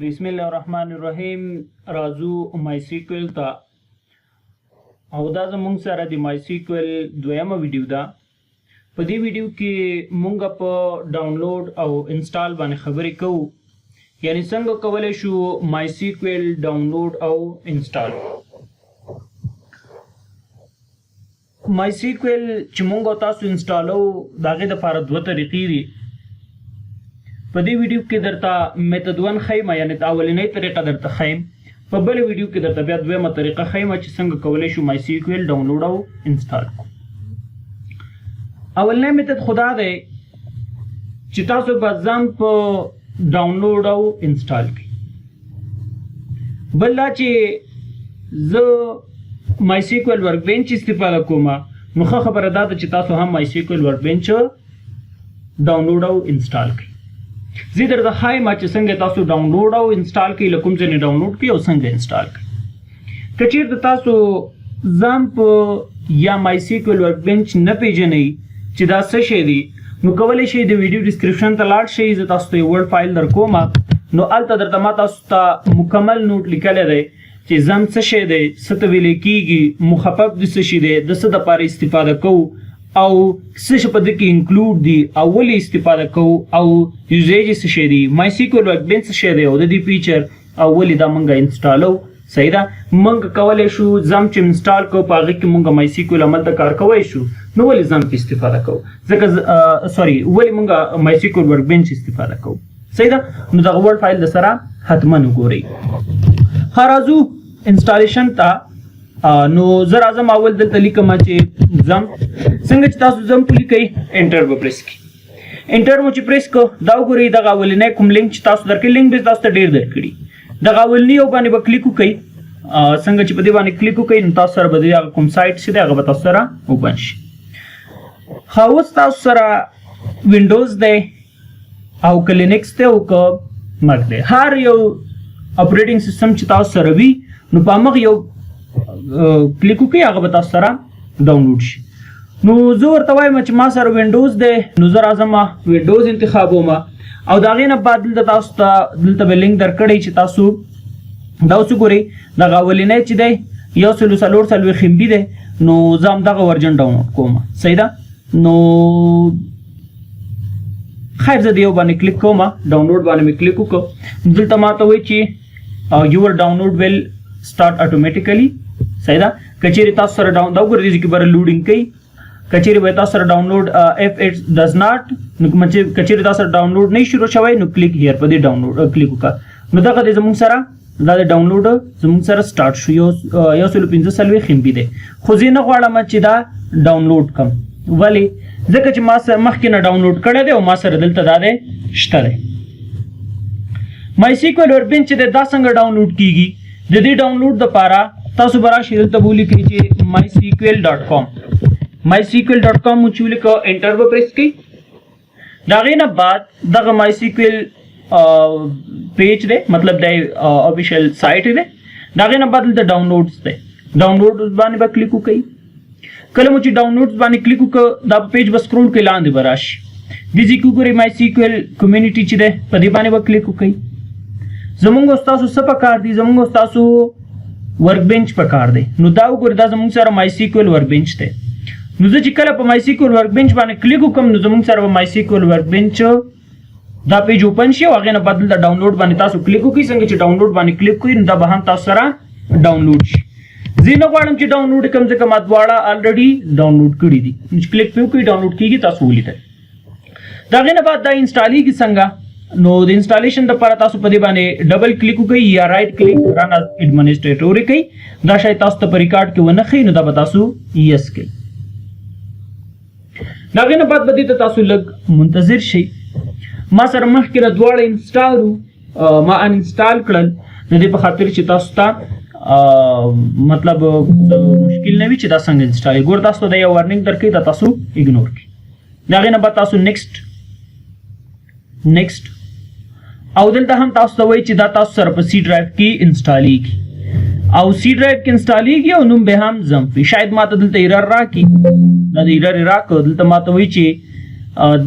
بسم الله الرحمن الرحیم. راځو مایسیکویل ته او دا زموږ سره د مایسیکویل دویمه ویډیو ده. په دې ویډیو کې مونږ په ډاونلوډ او انسټال باندې خبرې کوو، یعنی څنګه کولی شو مایسیکویل ډاونلوډ او انسټال. مایسیکویل چې مونږ تاسو انسټالو د هغې دپاره دوه طریقې دي. په دې ویډیو کې درته میتد 1 ښیم، یعنی د اولنۍ طریقه درته ښیم. په بله ویډیو کې درته بیا دویمه طریقه ښیم چې څنګه کولی شو مایسیکویل ډاونلوډ او انسټال کړو. اولنی میتد خو دا دی چې تاسو به ځان په ډاونلوډ او انسټال کړئ. بل دا چې زه مایسیکویل ورک بینچ استفاده کوم، نو ښه خبره دا ده چې تاسو هم مایسیکویل ورک بینچ ډاونلوډ او انسټال کړئ. زه درته ښایم چې څنګه تاسو ډاونلوډ او انسټال کړئ، له کوم ځای نه ډاونلوډ کړئ او څنګه انسټال کړئ. که چېرته تاسو ځان په یا مایسیکویل ورک بینچ نه پیژنئ چې دا څه شی دی، نو کولی شئ د ویډیو ډسکرپشن ته لاړ شئ. زه تاسو ته یو ورډ فایل در کوم، نو هلته درته ما تاسو ته مکمل نوټ لیکلی دی چې ځم څه شی دی، څه ته ویلی کېږي، مخفف د څه شي دی، د څه دپاره استفاده کوو او څه شی په دې کې انکلوډ دي او ولې استفاده کوو او یوزیج څه شی دی، مایسیکویل ورک بینچ څه شی دی او د دې فیچر او ولې دا مونږ انسټالو. صحیح ده، مونږ کولی شو ځم چې انسټال کوو، په هغې کې مونږ مایسیکویل عملته کار کوی شو، نو ولې ځم پې استفاده کوو، ځکه ولې مونږ مایسیکویل ورک بینچ استفاده کوو. صحیح ده، نو دغه ورډ فایل د سره حتما وګورئ. ښه راځو انسټالیشن ته. نو زه راځم اول دلته لیکم چې ځم. څنګه چې تاسو ځم په لیکئ، انټر به پریس کړئ. انټر مو چې پریس کړو، دا وګورئ دغه اولنی کوم لینک چې تاسو درکړي، لینک به تاسو ته ډېر درکړي. دغه اولني یو باندې به کلیک وکړئ. څنګه چې په دې باندې کلیک وکړئ، نو تاسو سره به د هغه کوم سایټ چې دی هغه به تاسو سره اوپن شي. ښه، اوس تاسو سره وینډوز دی او که لینکس دی او که مک دی، هر یو اپریټینګ سیسټم چې تاسو سره وي، نو په همغه یو کلیک وکړئ، هغه به تاسو سره ډاونلوډ شي. نو زه ورته وایم چې ما سره وینډوز دی، نو زه راځم وینډوز انتخابوم او د هغې نه بعد دلته تاسو ته دلته به لینک درکړی چې تاسو دا اوس وګورئ. دغه اولنی چې دی 144 MB دی، نو زه همدغه ورجن ډاونلوډ کوم. صحیح ده، نو خیر زه د یو باندې کلیک کوم، ډاونلوډ باندې مې کلیک وکړو. دلته ما ته وایي چې یور ډاونلوډ ویل سټارټ اټومیټیکلی. صحیح ده، که چېرې تاسو سره دا وګورئ دې کې به لوډینګ کوي. که چېرې به تاسو سره ډاونلوډ اف اټ ډز ناټ، نو که چېرې تاسو سره ډاونلوډ نه شروع شوی، نو کلیک هیر په دې ډاونلوډ کلیک وکړه. نو دغه دی زموږ سره دا د ډاونلوډ زموږ سره سټارټ شو. 145 MB دی، خو زه نه غواړم چې دا ډاونلوډ کړم. ولې؟ ځکه چې ما سره مخکې نه ډاونلوډ کړی دی او ما سره دلته دا دی شته دی. مایسیکویل ورک بینچ چې دی دا څنګه ډاونلوډ کېږي؟ د دې ډاونلوډ دپاره تاسو به راشئ دلته به ولیکئ چې mysequel.com. mysequel.com مو چې ولیکه، انټر به پریس کړئ. د هغې نه بعد دغه مایسیکویل پیج دی، مطلب دی آفیشیل سایټ دی. د هغې نه بعد دلته ډاونلوډز دی، ډاونلوډز باندې به کلیک وکړئ. کله مو چې ډاونلوډز باندې کلیک وکړه، دا پیج به سکرول کړئ، لاندې به راشي. دې ځای کې وګورئ مایسیکویل کمیونټي چې دی، په دې باندې به کلیک وکړئ. زمونږ ستاسو څه پکار دي؟ زمونږ ستاسو ورک بینچ پکار دی. نو دا وګورئ، دا زمونږ سره مایسیکویل ورک بینچ دی. نو زه چې کله په مایسیکویل ورک بینچ باندې کلیک وکړم، نو زمونږ سره به مایسیکویل ورک بینچ دا پیج اوپن شي او هغې نه بعد دلته ډاونلوډ باندې تاسو کلیک وکړئ. څنګه چې ډاونلوډ باندې کلیک کړئ، نو دا به هم تاسو سره ډاونلوډ شي. زه نه غواړم چې ډاونلوډ کړم ځکه ما دواړه الریډي ډاونلوډ کړي دي. چې کلیک پې وکړئ، ډاونلوډ کېږي، تاسو ولیدل. د هغې نه بعد دا انسټالېږي څنګه؟ نو د انسټالیشن دپاره تاسو په دې باندې ډبل کلیک وکړئ یا رایټ کلیک رن از ایډمنسټریټور وکړئ. دا شاید تاسو ته په ریکارډ کې ونه ښیي، نو دا به تاسو یس کړئ. د هغې نه بعد به دې ته تاسو لږ منتظر شئ. ما سره مخکې نه دواړه انسټال وو، ما انسټال کړل د دې په خاطر چې تاسو ته مطلب مشکل نه وي چې دا څنګه انسټال. ګور تاسو ته دا یو وارنینګ درکوي، دا تاسو اګنور کړئ. د هغې نه بعد تاسو نیکسټ او دلته هم تاسو ته وایي چې دا تاسو سره په سی ډرایو کې انسټالیږي او سی ډرایو کې انسټالیږي او نوم به هم زمفي. شاید ما ته دلته ایرر راکړي، دا د ایرر راکړو. دلته ما ته وایي چې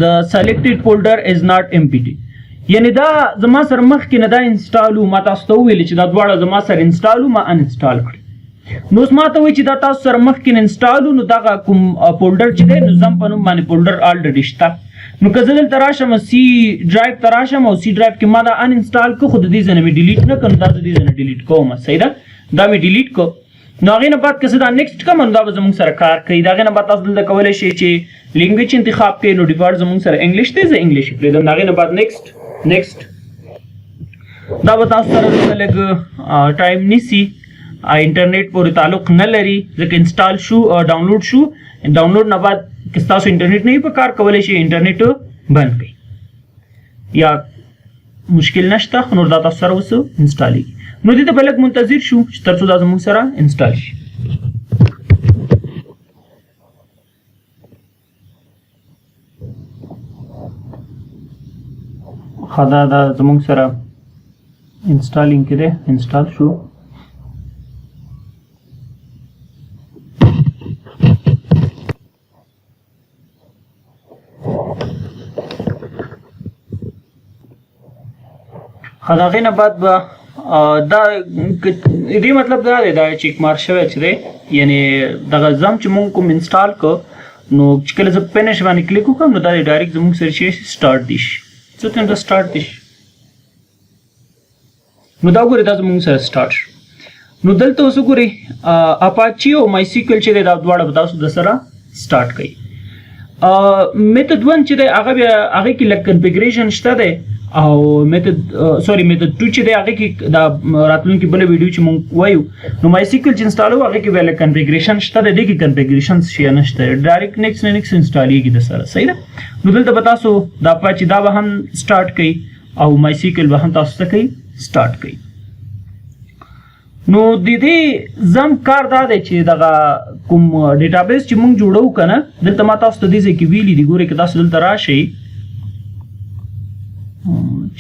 the selected folder is not empty. یعنی دا زما سره مخکې نه دا انسټال ما تاسو ته وویل چې دا دواړه زما سره انسټال ما انسټال کړي. نو اوس ما ته وایي چې دا تاسو سره مخکې انسټال نو دغه کوم فولډر چې دی نو زم په نوم باندې فولډر الریډي شته. نو که زه دلته راشم سی ډرایو ته راشم او سی ډرایو کې ما دا ان انسټال کړو خو د دې ځای نه مې ډیلیټ نه کړم، دا زه دې ځای نه ډیلیټ کوم. صحیح ده، دا مې ډیلیټ کړو. نو هغې نه بعد که زه دا نیکسټ کړم نو دا به زموږ سره کار کوي. د هغې نه بعد تاسو دلته کولی شئ چې لینګویج انتخاب کړئ. نو ډیفالټ زموږ سره انګلیش دی، زه انګلیش یې پرېږدم. د هغې نه بعد نیکسټ دا به تاسو سره لږ ټایم نیسي، انټرنیټ پورې تعلق نه لري ځکه انسټال شو ډاونلوډ شو. ډاونلوډ نه بعد که ستاسو انټرنیټ نه وي په کار کولی شئ انټرنیټ بند کړئ یا مشکل نشته. نور دا تاسو سره اوس انسټالېږي. نو دې ته به لږ منتظر شو چې تر څو دا زموږ سره انسټال شي. ښه دا زموږ سره انسټالینګ کې دی، انسټال شو. د هغې نه بعد به دا دې مطلب دا دی دا چیک مارک شوی چې دی، یعنی دغه زم چې مونږ کوم انسټال کړو نو چې کله زه فینش باندې کلیک وکړم نو دا دی ډایرکټ زموږ سره چې سټارټ دی شي. څه ته دا سټارټ دی شي نو دا ګورئ دا زموږ سره سټارټ شو. نو دلته اوس وګورئ اپاچي او مای سیکویل چې دی دا دواړه به تاسو د سره سټارټ کوي. میتھډ 1 چې دی هغه بیا هغې کې لږ کنفیګریشن شته دی او میتھډ 2 چې دی هغې کې دا راتلونکي بله ویډیو چې مونږ وایو نو مای سیکویل چې انسټالو هغې کې بیا لږ کنفیګریشن شته دی. دې کې کنفیګریشن شی نشته، ډایرکټ نیکسټ نه نیکسټ انسټالېږي د سره. صحیح ده. نو دلته به تاسو دا اپاچي دا به هم سټارټ کوي او مای سیکویل به هم تاسو څه کوي سټارټ کوي. نو د دې زم کار دا دی چې دغه کوم ډیټابیس چې مونږ جوړو که نه دلته ما تاسو ته دې ځای کې ویلي دي. ګورئ که تاسو دلته راشئ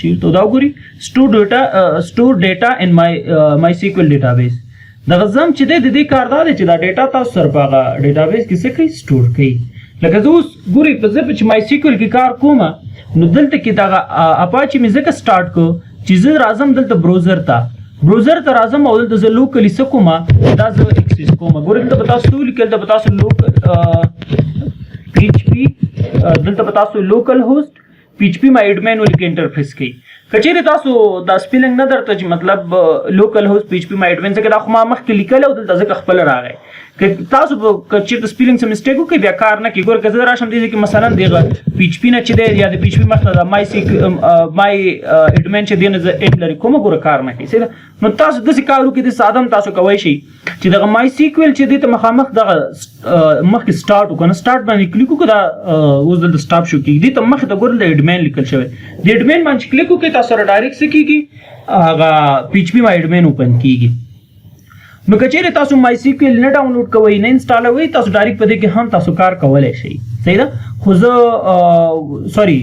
چیرته دا وګورئ سټور ډیټا ان مای سیکویل ډیټابیس. دغه زم چې دی د دې کار دا دی چې دا ډیټا تاسو سره په هغه ډیټابیس کې څه کوي سټور کوي. لکه زه اوس ګورئ په زه چې مای سیکویل کې کار کوم نو دلته کې دغه اپاچي مې ځکه سټارټ کړو چې زه راځم دلته بروزر ته راځم او دلته زه لوکلي څه کوم دا زه اکسس کوم. ګورئ دلته به تاسو ولیکل دلته به تاسو PHP دلته به تاسو لوکل هوسټ PHP مای ایډمین ولیکئ انټرفیس کوي. که چیرې تاسو دا سپیلنګ نه درته چې مطلب لوکل هوسټ PHP مای ایډمین ځکه دا خو ما مخکې لیکلی او دلته ځکه خپله راغی. که تاسو که چیرته سپیلنګ څه مسټیک وکړئ بیا کار نه کوي. ګوره که زه راشم دې کې مثلا دغه PHP نه چې دی یا د PHP مخته د مای ایډمین چې دی نه زه ایډ لرې کوم ګوره کار نه کوي. صحیح ده. نو تاسو داسې کار وکړئ د ساده هم تاسو کوی شئ چې دغه مای سیکویل چې دی ته مخامخ دغه مخکې سټارټ وکړو نه سټارټ باندې کلیک وکړو دا اوس دلته سټاپ شو کېږي. دې ته مخې ته ګوره د ایډمین لیکل شوی د ایډمین باندې کلیک وکړئ تاسو سره ډایرکټ څه کېږي هغه PHP مای ایډمین اوپن کېږي. نو که چیرې تاسو مای سیکویل نه ډاونلوډ کوئ نه انسټالوئ تاسو ډایرکټ په دې کې هم تاسو کار کولی شئ. صحیح ده. خو زه سوري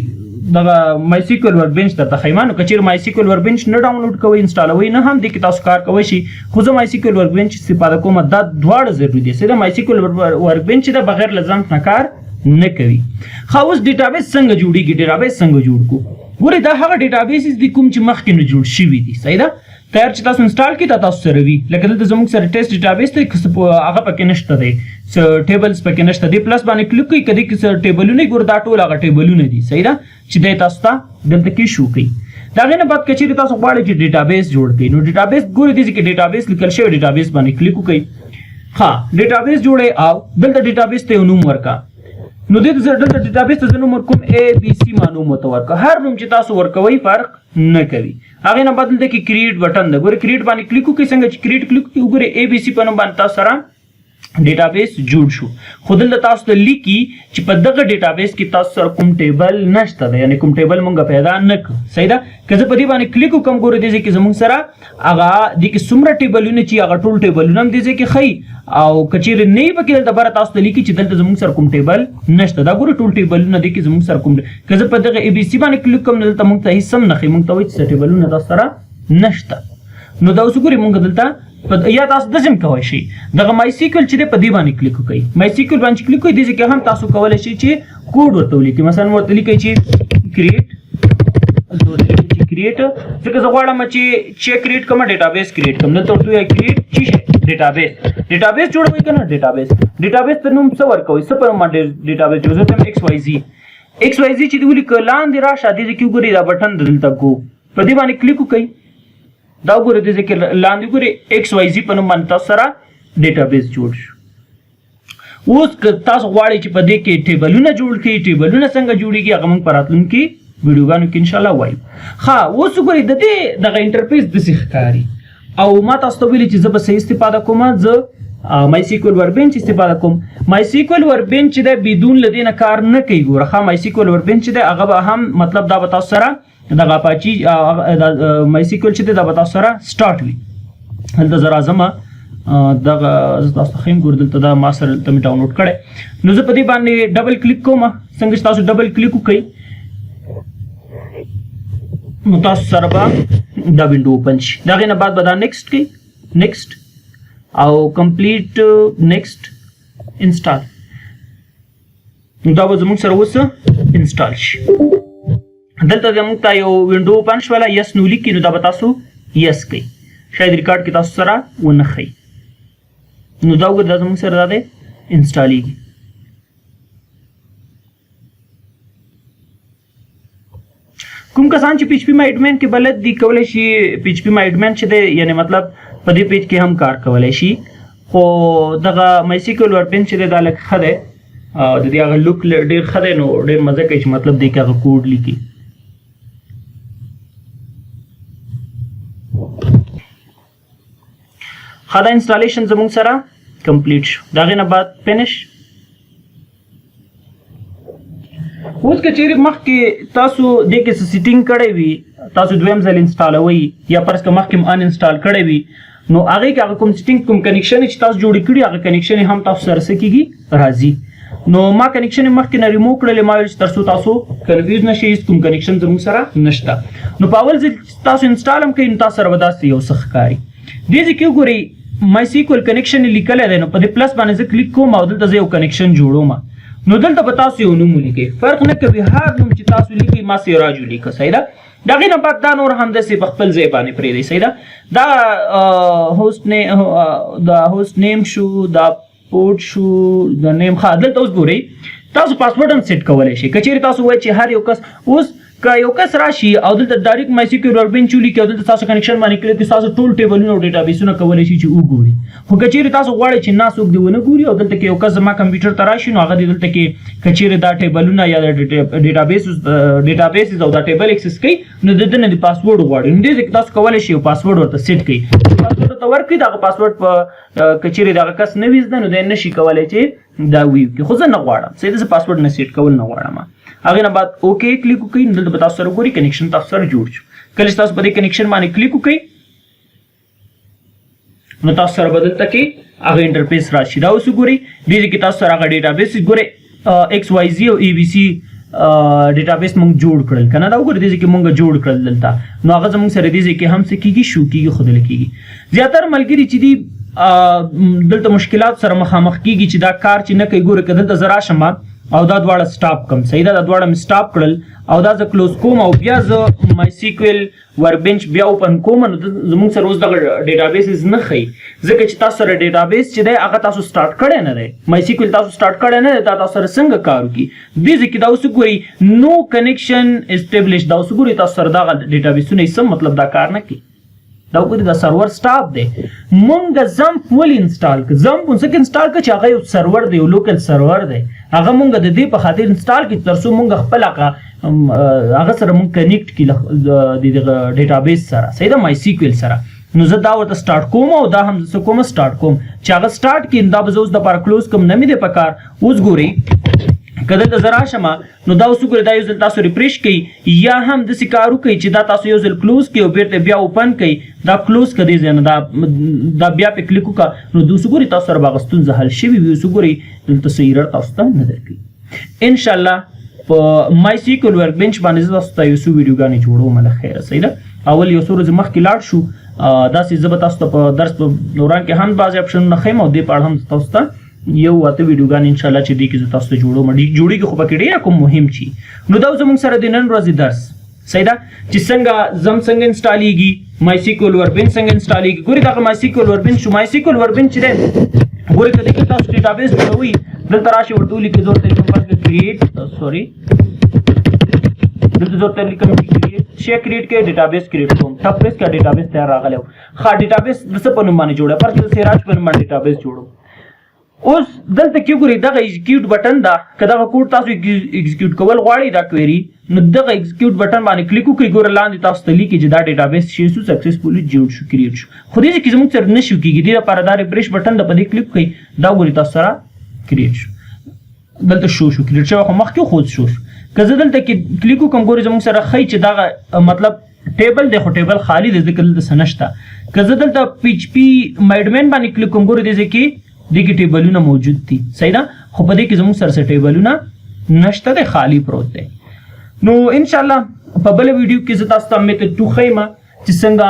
دغه مای سیکویل ورک بینچ درته ښیم. نو که چیرې مای سیکویل ورک بینچ نه ډاونلوډ کوئ انسټالوئ نه هم دې کې تاسو کار کولی شئ. خو زه مای سیکویل ورک بینچ استفاده کوم دا دواړه ضروري دي. صحیح ده. مای سیکویل ورک بینچ د بغیر له ځنډ نه کار نه کوي. ښه اوس ډیټابیس څنګه جوړیږي، ډیټابیس څنګه جوړ کړو. ګورئ دا هغه ډیټابیسز دي کوم چې مخکې نه جوړ شوي دي. صحیح ده. تیار چې تاسو انسټال کړئ دا تاسو سره وي. لکه دلته زموږ سره ټیسټ ډیټابیس دی هغه پکې نشته دی، څه ټیبلز پکې نشته دی. پلس باندې کلیک کوئ که دې کې څه ټیبلونه وي ګوره دا ټول هغه ټیبلونه دي. صحیح ده چې دی تاسو ته دلته کې شو کوي. د هغې نه بعد که چیرې تاسو غواړئ چې ډیټابیس جوړ کړئ نو ډیټابیس ګورئ دې کې ډیټابیس لیکل شوی ډیټابیس باندې کلیک وکړئ. ښه ډیټابیس جوړئ او دلته ډیټابیس ته یو نوم ورکړه. نو دلته ډیټابیس ته زه نوم ورکوم ABC ما نوم ورته ورکړه. هر نوم چې تاسو ورکوئ فرق نه کوي. هغې نه بعد دلته کې کریټ بټن ده. ګورئ کریټ باندې کلیک وکړئ. څنګه چې کریټ کلیک وکړئ وګورئ ABC په نوم باندې تاسو سره ډیټابیس جوړ شو. خو دلته تاسو ته لیکي چې په دغه ډیټابیس کې تاسو سره کوم ټیبل نشته دی، یعنې کوم ټیبل مونږ پیدا نه کړو. صحیح ده. که زه په دې باندې کلیک وکړم ګورئ دې ځای کې زموږ سره هغه دې کې څومره ټیبلونه چې هغه ټول ټیبلونه هم دې ځای کې ښیي او که چیرې نه وي پکې دلته بره تاسو ته لیکي چې دلته زموږ سره کوم ټیبل نشته. دا ګورئ ټول ټیبلونه دي کې زموږ سره کوم. که زه په دغه ABC باندې کلیک کوم نو دلته مونږ ته هېڅ هم نه ښیي. مونږ ته وایي چې ټیبلونه تاسو سره نشته. نو دا اوس ګورئ مونږ دلته یا تاسو داسې هم کولی شئ دغه مای سیکویل چې دی په دې باندې کلیک وکړئ. مای سیکویل باندې کلیک وکړئ. دې ځای کې هم تاسو کولی شئ چې کوډ ورته ولیکئ. مثلا ورته لیکئ چې کریټ کریټ ځکه زه غواړم چې چیک کریټ کوم ډیټابیس کریټ کوم دلته ورته کریټ چی ډیټابیس جوړوي کنه ډیټابیس ته نوم څه ورکوي څه په نوم ډیټابیس جوړوي ته ایکس واي زی چې دی ولي کلان دی راشه دي چې ګوري دا بٹن دلته کو په دې باندې کلیک وکړئ دا ګوري دې چې لاندې ګوري ایکس واي زی په نوم باندې تاسو سره ډیټابیس جوړ شو اوس تاسو غواړئ چې په دې کې ټیبلونه جوړ کړئ ټیبلونه څنګه جوړیږي هغه موږ په راتلونکي ویډیوګانو کې ان شاء الله وایو اوس ګورئ د دې دغه انټرفیس داسې ښکاري او ما تاسو ته ویلي چې زه به څه استفاده کوم زه مای سیکول وربنچ استفاده کوم مای سیکول وربنچ چې د بدون لدینه کار نه کوي ګوره مای سیکول وربنچ چې د هغه به هم مطلب دا به تاسو سره دغه اپاچی مای سیکول چې د به تاسو سره سٹارټ وي هلته زه راځم دغه تاسو خیم ګور دلته دا ما سره ته ډاونلوډ کړی نو زه په دې باندې ډبل کلیک کوم څنګه چې تاسو ډبل کلیک وکړئ نو تاسو سره به دا وینډو اوپن شي دا غینه بعد به دا نیکسټ کوي نیکسټ او کمپلیټ نیکسټ انسټال دا به زموږ سره اوس انسټال شي دلته زموږ ته یو وینډو اوپن شوله یس نو لیکي نو دا به تاسو یس کوي شاید ریکارډ کې تاسو سره ونه ښیي نو دا وګورئ دا زموږ سره دا دی انسټالیږي کوم کسان چې پی ایچ پی مای ایډمن کې بلد دي کولی شي پی ایچ پی مای ایډمن چې دی یعنی مطلب په دې پیج کې هم کار کولی شي خو دغه مای سیکول وربنچ چې دی دا لږ ښه دی د دې هغه لوک ډېر ښه دی نو ډېر مزه کوي چې مطلب دی کې هغه کوډ لیکي ښه دا انسټالیشن زموږ سره کمپلیټ شو د هغې نه بعد فینش اوس که چیرې مخکې تاسو دې کې څه سیټینګ کړی وي تاسو دویم ځل انسټالوئ یا فرض که مخکې هم ان انسټال کړی وي نو هغې کې هغه کوم سیټینګ کوم کنیکشن چې تاسو جوړې کړي هغه کنیکشن هم تاسو سره څه کېږي راځي نو ما کنیکشن مخکې نه ریموو کړلې ما ویل چې تر څو تاسو کنفیوز نه شئ کوم کنیکشن زموږ سره نشته نو په اول ځل تاسو انسټال هم کوئ نو تاسو سره به داسې یو څه ښکاري دې ځای کې وګورئ مای سیکول کنیکشن یې لیکلی دی نو په دې پلس باندې زه کلیک کوم او دلته زه یو کنیکشن جوړوم نو دلته به تاسو یو نوم ولیکئ فرق نه کوي هر نوم چې تاسو لیکئ ما سراج ولیکه صحیح ده د هغې نه بعد دا نور همداسې په خپل ځای باندې پرېږدئ صحیح ده دا هوسټ نیم شو دا پورټ شو د نیم ښه دلته اوس ګورئ تاسو پاسورډ هم سیټ کولی شئ که چیرې تاسو وایئ چې هر یو کس اوس که یو کس راشي او دلته ډایرکټ مای سیکول وربنچ ولیکي او دلته تاسو کنیکشن باندې کلیک کړئ تاسو ټول ټیبلونه او ډیټابیسونه کولی شي چې وګوري خو که چیرې تاسو غواړئ چې نه څوک دې ونه ګوري او دلته کې یو کس زما کمپیوټر ته راشي نو هغه دې دلته کې که چیرې دا ټیبلونه یا ډیټابیسز او دا ټیبل اکسس کوي نو د ده نه د پاسورډ غواړي نو دې کې تاسو کولی شئ یو پاسورډ ورته سیټ کړئ پاسورډ ورته ورکړئ دغه پاسورډ په که چیرې دغه کس نه وي زده نو دی نشي کولی چې دا ویو کړي خو زه نه غواړم صحیح ده زه پاسورډ نه سیټ کول نه غواړم هغې نه بعد اوکې کلیک وکړئ نو دلته به تاسو سره ګورئ کنیکشن تاسو سره جوړ شو کله چې تاسو په دې کنیکشن باندې کلیک وکړئ نو تاسو سره به دلته کې هغه انټرفیس راشي دا اوس وګورئ دې کې تاسو سره هغه ډیټابیس ګورئ ایکس واي زی او ای بي سي ډیټابیس موږ جوړ کړل که نه دا وګورئ دې کې موږ جوړ کړل دلته نو هغه زموږ سره دې کې هم څه کېږي شو کېږي ښودلی کېږي زیاتره ملګري چې دي دلته مشکلات سره مخامخ کېږي چې دا کار چې نه کوي ګوره که دلته زه راشم او دا دواړه سټاپ کم صحیح ده دا دواړه مې سټاپ کړل او دا زه کلوز کوم او بیا زه مای سیکول وربنچ بیا اوپن کوم نو زموږ سره اوس دغه ډیټابیسز نه ښیي ځکه چې تاسو سره ډیټابیس چې دی هغه تاسو سټارټ کړی نه دی مای سیکول تاسو سټارټ کړی نه دی دا تاسو سره څنګه کار وکړي دې ځای کې دا اوس وګورئ نو کنیکشن اسټیبلش دا اوس وګورئ تاسو سره دغه ډیټابیسونه یې سم مطلب دا کار نه کوي دا وګورئ دا سرور سټاپ دی مونږ زمپ ولې انسټال کړ زمپ ځکه انسټال کړ چې هغه یو سرور دی یو لوکل سرور دی هغه مونږ د دې په خاطر انسټال کړ تر څو مونږ خپل هغه سره مونږ کنیکټ کړي د ډیټابیس سره صحیح ده مای سیکول سره نو زه دا ورته سټارټ کوم او دا هم زه کوم سټارټ کوم چې هغه سټارټ کړي دا به زه اوس دپاره کلوز کوم نه مې دی پکار اوس ګورئ که دلته زه راشم نو دا اوس وګورئ دا یو ځل تاسو ریفریش کړئ یا هم داسې کار وکړئ چې دا تاسو یو ځل کلوز کړئ او بیرته بیا اوپن کړئ دا کلوز کړه دې ځای نه دا بیا پې کلیک وکړه نو د اوس وګورئ تاسو سره به هغه ستونزه حل شوي وي اوس وګورئ دلته څه ایرر تاسو ته نه درکوي انشاءالله په مای سیکول ورکبنچ باندې زه تاسو ته یو څو ویډیوګانې جوړوم له خیره صحیح ده اول یو څو ورځې مخکې لاړ شو داسې زه به تاسو ته په درس په دوران کې هم بعضې اپشنونه ښیم او دې په اړه هم تاسو ته یو اته ویډیوګانې انشاءالله چې دې کې زه تاسو ته جوړوم جوړېږي خو پکې ډېره کوم مهم چی نو دا زموږ سره د نن ورځې درس صحیح ده چې څنګه زم څنګه انسټالیږي MySQL وربین څنګه انسټالیږي ګوري دا MySQL وربین شو MySQL وربین چې ده ګوري کله چې تاسو ډیټابیس جوړوي دلته راشي ورته لیکي زور ته کوم کریټ سوري دلته زور ته لیکم کریټ شي کریټ کې ډیټابیس کریټ کوم ټاپ پریس کا ډیټابیس تیار راغلی ښه ډیټابیس د څه په نوم باندې جوړه پر چې سراج په نوم باندې ډیټابیس جوړو اوس دلته کې ګوري دغه ایگزیکیوټ بٹن دا کدا کوډ تاسو ایگزیکیوټ کول غواړئ دا کويري نو دغه ایگزیکیوټ بٹن باندې کلیک وکړئ ګور لاندې تاسو ته لیکي چې دا ډیټابیس شي سو سکسسفولي جوړ شو کریټ شو خو دې کې زموږ سره نشو کېږي د لپاره دا ریفریش بٹن د باندې کلیک کړئ دا ګوري تاسو سره کریټ شو دلته شو کریټ شو خو مخکې خود شو کزه دلته کې کلیک وکم ګوري زموږ سره خی چې دا مطلب ټیبل دی خو ټیبل خالی دی ځکه دلته سنشتا کزه دلته PHP مایډمن باندې کلیک کوم ګوري دې کې دغه ټیبلونه موجود دي صحیح ده خو په دې کې زموږ سره ټیبلونه نشته ده خالی پروت دی نو ان شاء الله په بل ویډیو کې زه تاسو ته میتود توخیمه چې څنګه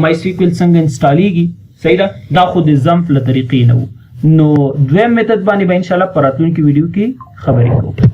MySQL څنګه انسټالیږي صحیح ده دا خو د زمپ له طریقې نه نو دویم میتود باندې به ان شاء الله په راتلونکي ویډیو کې خبرې کوو